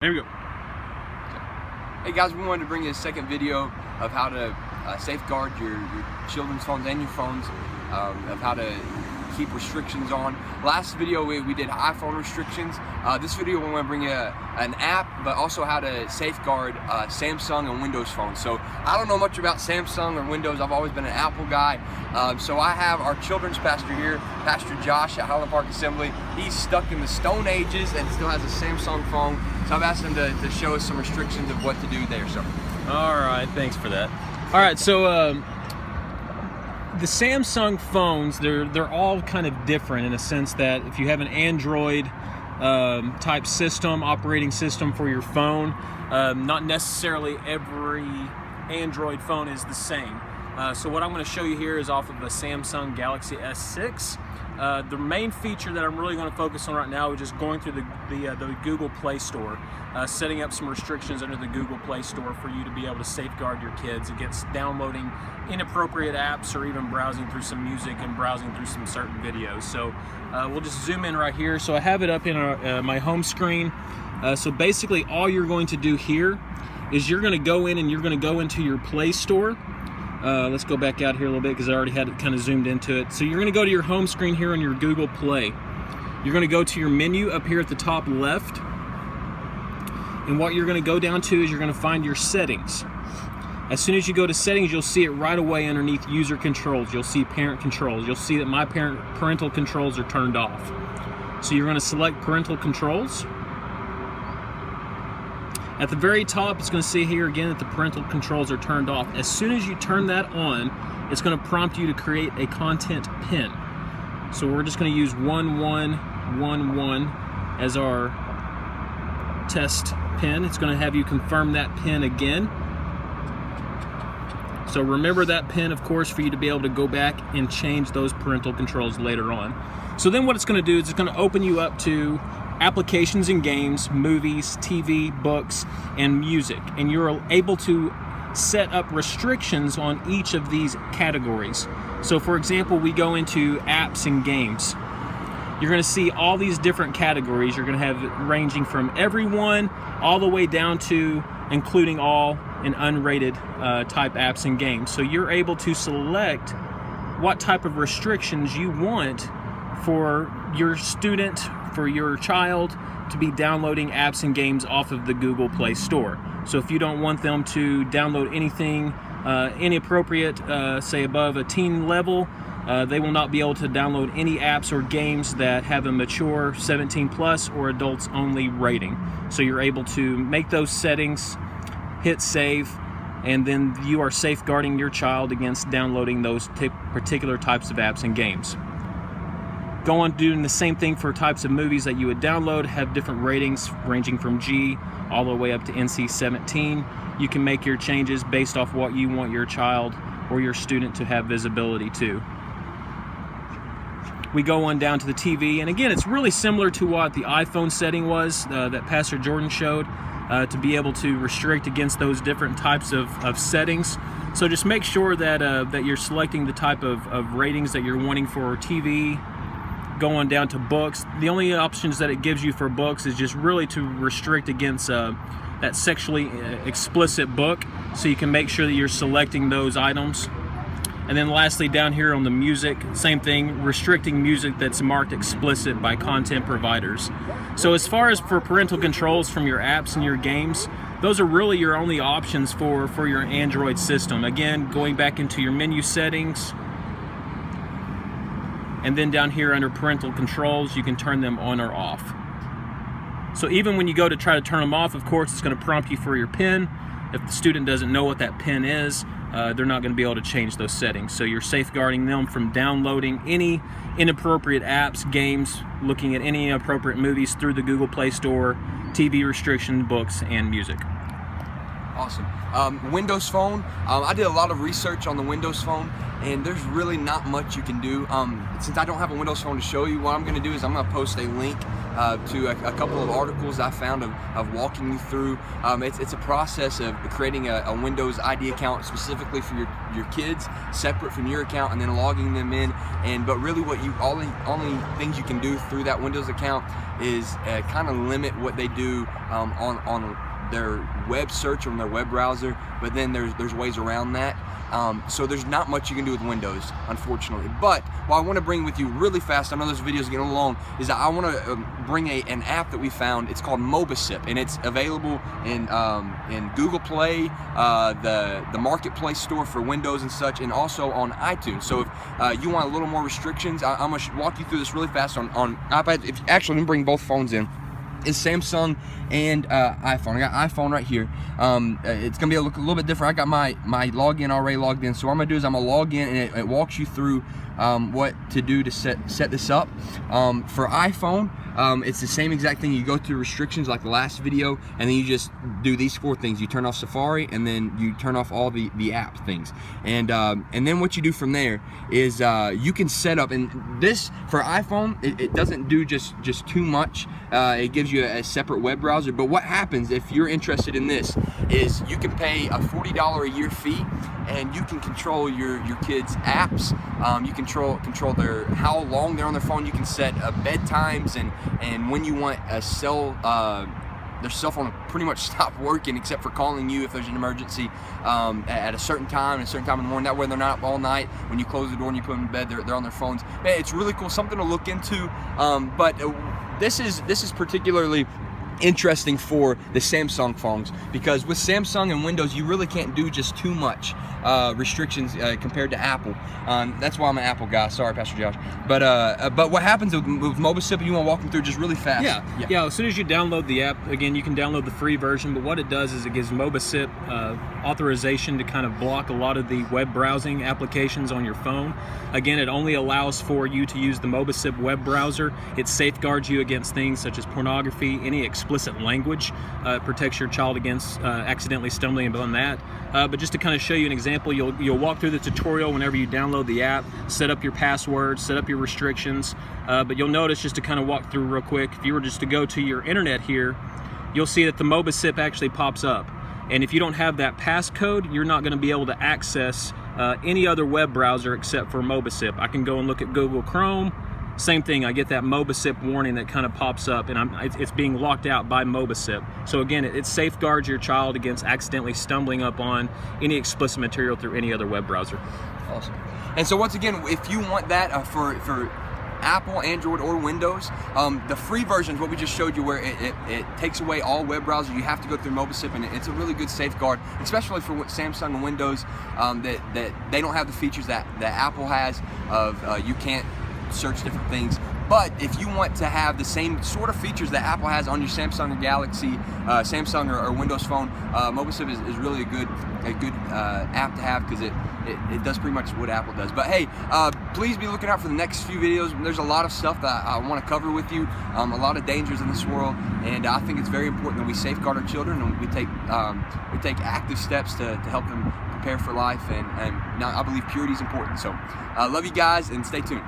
Here we go. Hey guys, we wanted to bring you a second video of how to safeguard your children's phones and your phones, of how to keep restrictions on. Last video we did iPhone restrictions. This video we want to bring you an app, but also how to safeguard Samsung and Windows phones. So I don't know much about Samsung or Windows. I've always been an Apple guy. So I have our children's pastor here, Pastor Josh at Highland Park Assembly. He's stuck in the Stone Ages and still has a Samsung phone. So I've asked him to show us some restrictions of what to do there. So, all right, thanks for that. All right, so the Samsung phones, they're all kind of different in a sense that if you have an Android type system, operating system for your phone, not necessarily every Android phone is the same. So what I'm going to show you here is off of a Samsung Galaxy S6. The main feature that I'm really going to focus on right now is just going through the Google Play Store, setting up some restrictions under the Google Play Store for you to be able to safeguard your kids against downloading inappropriate apps or even browsing through some music and browsing through some certain videos. So we'll just zoom in right here. So I have it up in my home screen. So basically all you're going to do here is you're going to go in and you're going to go into your Play Store. Let's go back out here a little bit because I already had it kind of zoomed into it. So you're going to go to your home screen here on your Google Play. You're going to go to your menu up here at the top left. And what you're going to go down to is you're going to find your settings. As soon as you go to settings, you'll see it right away underneath user controls. You'll see parent controls. You'll see that my parental controls are turned off. So you're going to select parental controls. At the very top, it's going to say here again that the parental controls are turned off. As soon as you turn that on, it's going to prompt you to create a content pin. So we're just going to use 1111 as our test pin. It's going to have you confirm that pin again. So remember that pin, of course, for you to be able to go back and change those parental controls later on. So then what it's going to do is it's going to open you up to applications and games, movies, TV, books, and music. And you're able to set up restrictions on each of these categories. So for example, we go into apps and games. You're going to see all these different categories. You're going to have ranging from everyone all the way down to including all and unrated type apps and games. So you're able to select what type of restrictions you want for your student, for your child to be downloading apps and games off of the Google Play Store. So if you don't want them to download anything inappropriate, say above a teen level, they will not be able to download any apps or games that have a mature 17 plus or adults only rating. So you're able to make those settings, hit save, and then you are safeguarding your child against downloading those particular types of apps and games. Go on doing the same thing for types of movies that you would download, have different ratings ranging from G all the way up to NC-17. You can make your changes based off what you want your child or your student to have visibility to. We go on down to the TV, and again, it's really similar to what the iPhone setting was that Pastor Jordan showed, to be able to restrict against those different types of settings. So just make sure that that you're selecting the type of ratings that you're wanting for TV. Go on down to books. The only options that it gives you for books is just really to restrict against that sexually explicit book, so you can make sure that you're selecting those items. And then lastly, down here on the music, same thing, restricting music that's marked explicit by content providers. So as far as for parental controls from your apps and your games, those are really your only options for your Android system. Again, going back into your menu settings, and then down here under parental controls, you can turn them on or off. So even when you go to try to turn them off, of course, it's going to prompt you for your PIN. If the student doesn't know what that PIN is, they're not going to be able to change those settings. So you're safeguarding them from downloading any inappropriate apps, games, looking at any inappropriate movies through the Google Play Store, TV restriction, books, and music. Awesome. Windows Phone. I did a lot of research on the Windows Phone, and there's really not much you can do. Since I don't have a Windows Phone to show you, what I'm going to do is I'm going to post a link to a couple of articles I found of walking you through. It's a process of creating a Windows ID account specifically for your kids, separate from your account, and then logging them in. But really, what you only things you can do through that Windows account is kind of limit what they do on their web search on their web browser, but then there's ways around that. So there's not much you can do with Windows, unfortunately. But what I want to bring with you really fast, I know this video is getting long, is that I want to bring an app that we found. It's called Mobicip, and it's available in Google Play, the Marketplace store for Windows and such, and also on iTunes. So if you want a little more restrictions, I'm going to walk you through this really fast on iPad. Actually, let me bring both phones in. Is Samsung and iPhone. I got iPhone right here. It's gonna be a little bit different. I got my login already logged in. So what I'm gonna do is I'm gonna log in, and it walks you through what to do to set this up. For iPhone, it's the same exact thing. You go through restrictions like the last video, and then you just do these 4 things. You turn off Safari, and then you turn off all the app things. And then what you do from there is you can set up, and this for iPhone, it doesn't do just too much. It gives you a separate web browser. But what happens if you're interested in this is you can pay a $40 a year fee, and you can control your kids' apps. You control how long they're on their phone. You can set bedtimes and when you want their cell phone to pretty much stop working except for calling you if there's an emergency at a certain time in the morning. That way they're not up all night. When you close the door and you put them in bed, they're on their phones. Man, it's really cool, something to look into. But this is particularly interesting for the Samsung phones, because with Samsung and Windows you really can't do just too much restrictions compared to Apple. That's why I'm an Apple guy. Sorry, Pastor Josh. But what happens with Mobicip, you want to walk them through just really fast? Yeah. As soon as you download the app, again, you can download the free version. But what it does is it gives Mobicip authorization to kind of block a lot of the web browsing applications on your phone. Again, it only allows for you to use the Mobicip web browser. It safeguards you against things such as pornography, any explicit language. It protects your child against accidentally stumbling upon that. But just to kind of show you an example, you'll walk through the tutorial whenever you download the app, set up your passwords, set up your restrictions. But you'll notice, just to kind of walk through real quick, if you were just to go to your internet here, you'll see that the Mobicip actually pops up. And if you don't have that passcode, you're not going to be able to access any other web browser except for Mobicip. I can go and look at Google Chrome. Same thing, I get that Mobicip warning that kind of pops up, and it's being locked out by Mobicip. So again, it safeguards your child against accidentally stumbling up on any explicit material through any other web browser. Awesome. And so once again, if you want that for Apple, Android, or Windows, the free version is what we just showed you, where it takes away all web browsers. You have to go through Mobicip, and it's a really good safeguard, especially for Samsung and Windows, that they don't have the features that Apple has of you can't search different things. But if you want to have the same sort of features that Apple has on your Samsung or Galaxy, Samsung or Windows phone, Mobicip is really a good app to have, because it does pretty much what Apple does. But hey, please be looking out for the next few videos. There's a lot of stuff that I want to cover with you, a lot of dangers in this world, and I think it's very important that we safeguard our children, and we take active steps to help them prepare for life. And now I believe purity is important. So love you guys, and stay tuned.